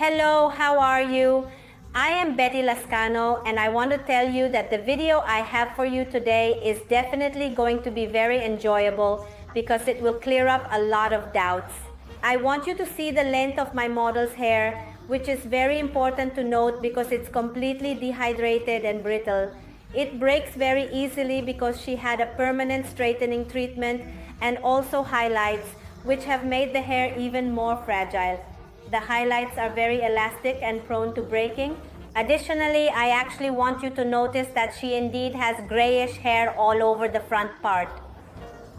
Hello, how are you? I am Betty Lascano and I want to tell you that the video I have for you today is definitely going to be very enjoyable because it will clear up a lot of doubts. I want you to see the length of my model's hair, which is very important to note because it's completely dehydrated and brittle. It breaks very easily because she had a permanent straightening treatment and also highlights, which have made the hair even more fragile. The highlights are very elastic and prone to breaking. Additionally, I actually want you to notice that she indeed has grayish hair all over the front part.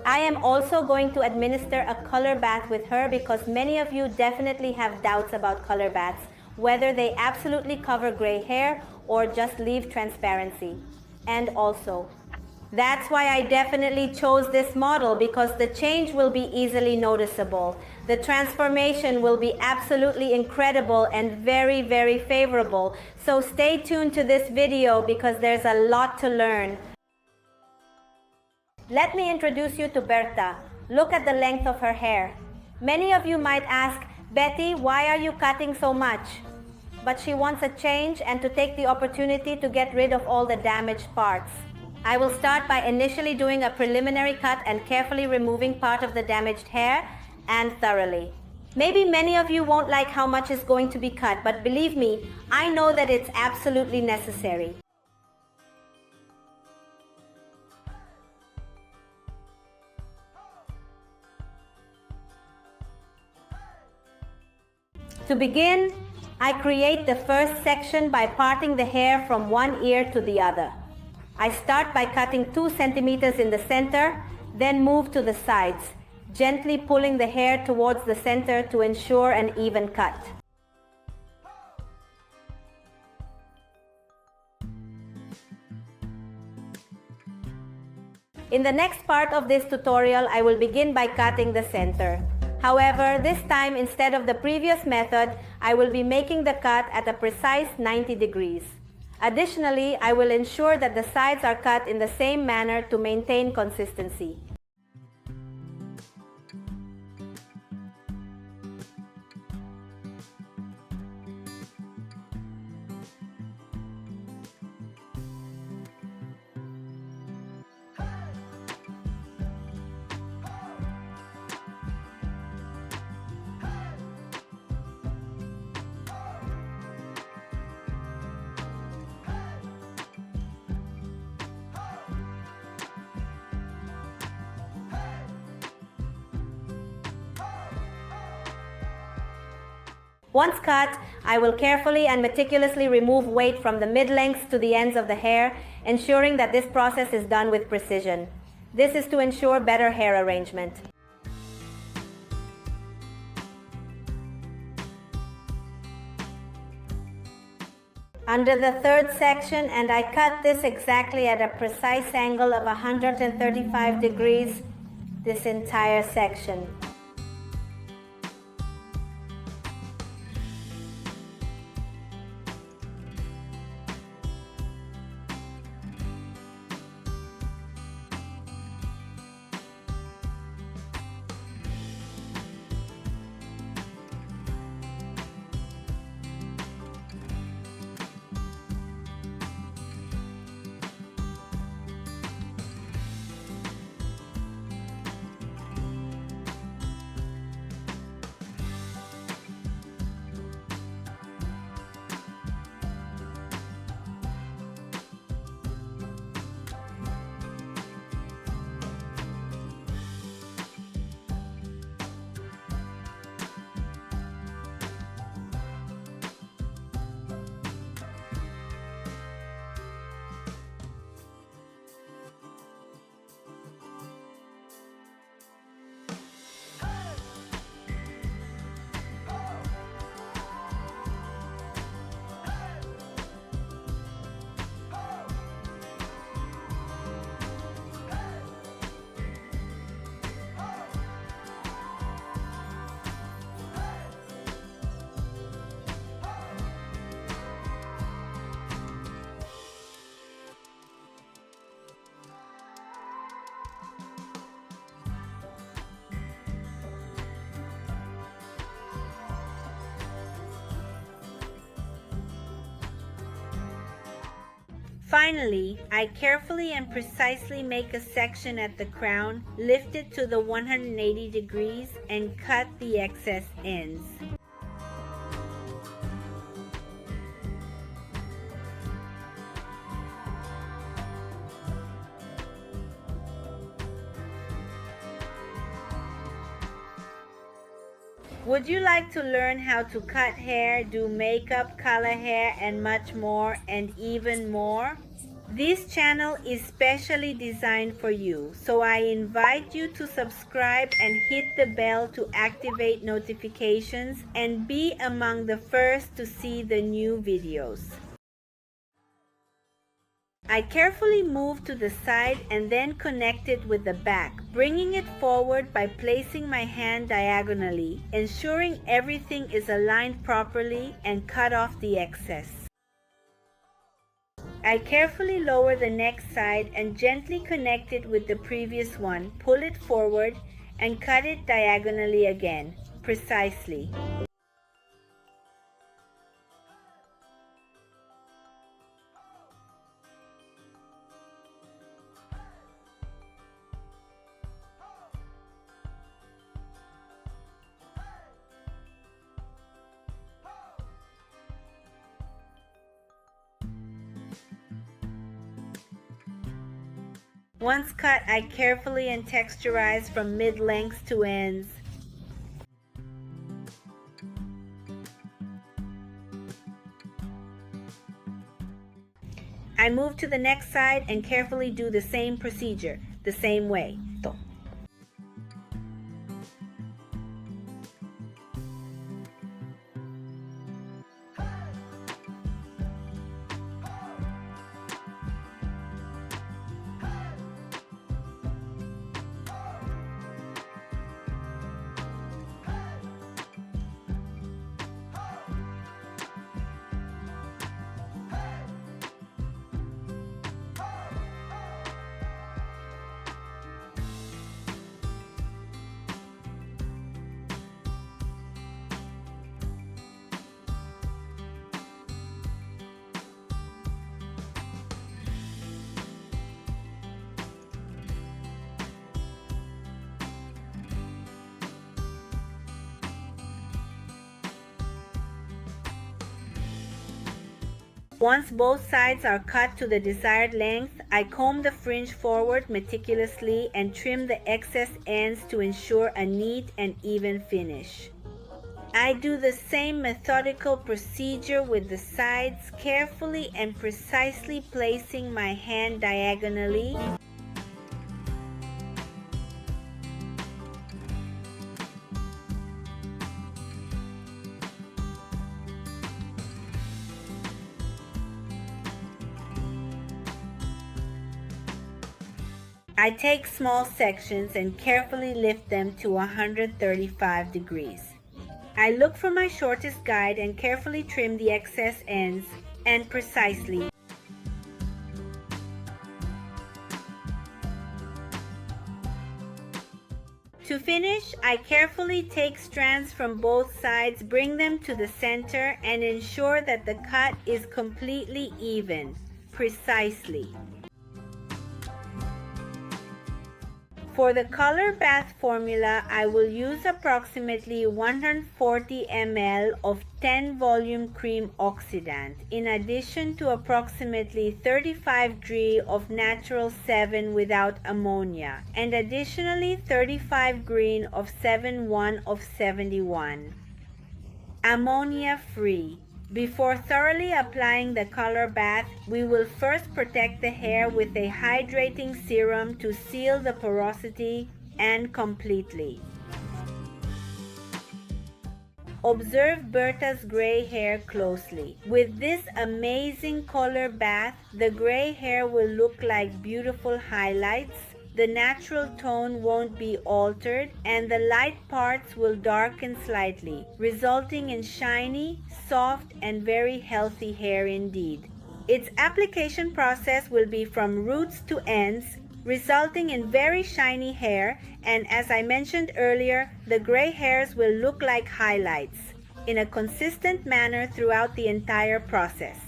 I am also going to administer a color bath with her because many of you definitely have doubts about color baths, whether they absolutely cover gray hair or just leave transparency. And also, that's why I definitely chose this model because the change will be easily noticeable. The transformation will be absolutely incredible and very, very favorable. So stay tuned to this video because there's a lot to learn. Let me introduce you to Berta. Look at the length of her hair. Many of you might ask, Betty, why are you cutting so much? But she wants a change and to take the opportunity to get rid of all the damaged parts. I will start by initially doing a preliminary cut and carefully removing part of the damaged hair and thoroughly. Maybe many of you won't like how much is going to be cut, but believe me, I know that it's absolutely necessary. To begin, I create the first section by parting the hair from one ear to the other. I start by cutting 2 centimeters in the center, then move to the sides, gently pulling the hair towards the center to ensure an even cut. In the next part of this tutorial, I will begin by cutting the center. However, this time instead of the previous method, I will be making the cut at a precise 90 degrees. Additionally, I will ensure that the sides are cut in the same manner to maintain consistency. Once cut, I will carefully and meticulously remove weight from the mid-lengths to the ends of the hair, ensuring that this process is done with precision. This is to ensure better hair arrangement. Under the third section, and I cut this exactly at a precise angle of 135 degrees, this entire section. Finally, I carefully and precisely make a section at the crown, lift it to the 180 degrees, and cut the excess ends. Would you like to learn how to cut hair, do makeup, color hair, and much more, and even more? This channel is specially designed for you, so I invite you to subscribe and hit the bell to activate notifications and be among the first to see the new videos. I carefully move to the side and then connect it with the back, bringing it forward by placing my hand diagonally, ensuring everything is aligned properly, and cut off the excess. I carefully lower the next side and gently connect it with the previous one, pull it forward, and cut it diagonally again, precisely. Once cut, I carefully and texturize from mid-lengths to ends. I move to the next side and carefully do the same procedure, the same way. Once both sides are cut to the desired length, I comb the fringe forward meticulously and trim the excess ends to ensure a neat and even finish. I do the same methodical procedure with the sides, carefully and precisely placing my hand diagonally. I take small sections and carefully lift them to 135 degrees. I look for my shortest guide and carefully trim the excess ends and precisely. To finish, I carefully take strands from both sides, bring them to the center, and ensure that the cut is completely even, precisely. For the color bath formula, I will use approximately 140 ml of 10 volume cream oxidant, in addition to approximately 35 gr of natural 7 without ammonia, and additionally 35 gr of 7,1 of 71. Ammonia-free. Before thoroughly applying the color bath, we will first protect the hair with a hydrating serum to seal the porosity and completely. Observe Berta's gray hair closely. With this amazing color bath, the gray hair will look like beautiful highlights. The natural tone won't be altered, and the light parts will darken slightly, resulting in shiny, soft, and very healthy hair indeed. Its application process will be from roots to ends, resulting in very shiny hair, and as I mentioned earlier, the gray hairs will look like highlights in a consistent manner throughout the entire process.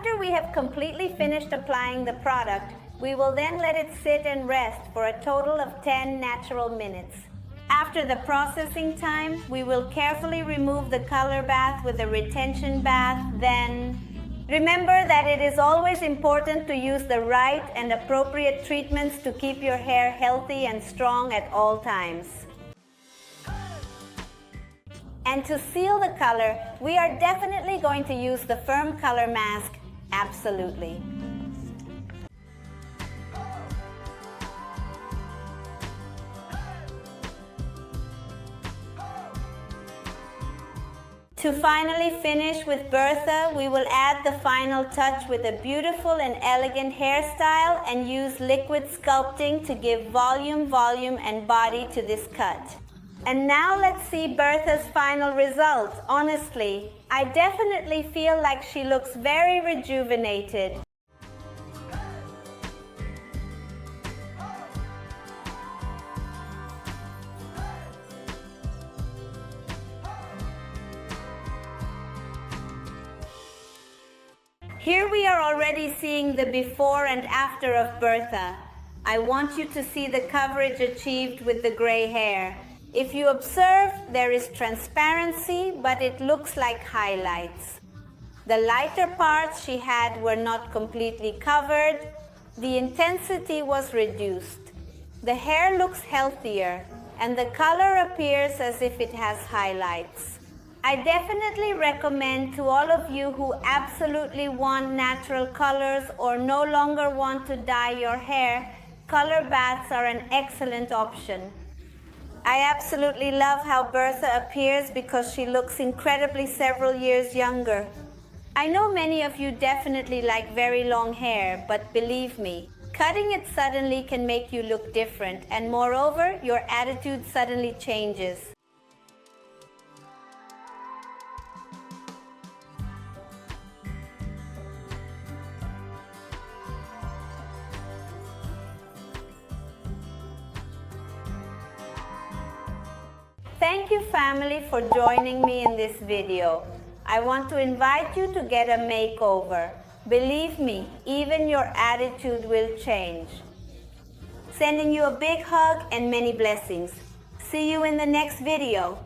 After we have completely finished applying the product, we will then let it sit and rest for a total of 10 natural minutes. After the processing time, we will carefully remove the color bath with a retention bath. Then, remember that it is always important to use the right and appropriate treatments to keep your hair healthy and strong at all times. And to seal the color, we are definitely going to use the firm color mask. Absolutely. To finally finish with Bertha, we will add the final touch with a beautiful and elegant hairstyle and use liquid sculpting to give volume, and body to this cut. And now let's see Bertha's final result. Honestly, I definitely feel like she looks very rejuvenated. Here we are already seeing the before and after of Bertha. I want you to see the coverage achieved with the gray hair. If you observe, there is transparency, but it looks like highlights. The lighter parts she had were not completely covered. The intensity was reduced. The hair looks healthier, and the color appears as if it has highlights. I definitely recommend to all of you who absolutely want natural colors or no longer want to dye your hair, color baths are an excellent option. I absolutely love how Bertha appears because she looks incredibly several years younger. I know many of you definitely like very long hair, but believe me, cutting it suddenly can make you look different, and moreover, your attitude suddenly changes. Thank you, family, for joining me in this video. I want to invite you to get a makeover. Believe me, even your attitude will change. Sending you a big hug and many blessings. See you in the next video.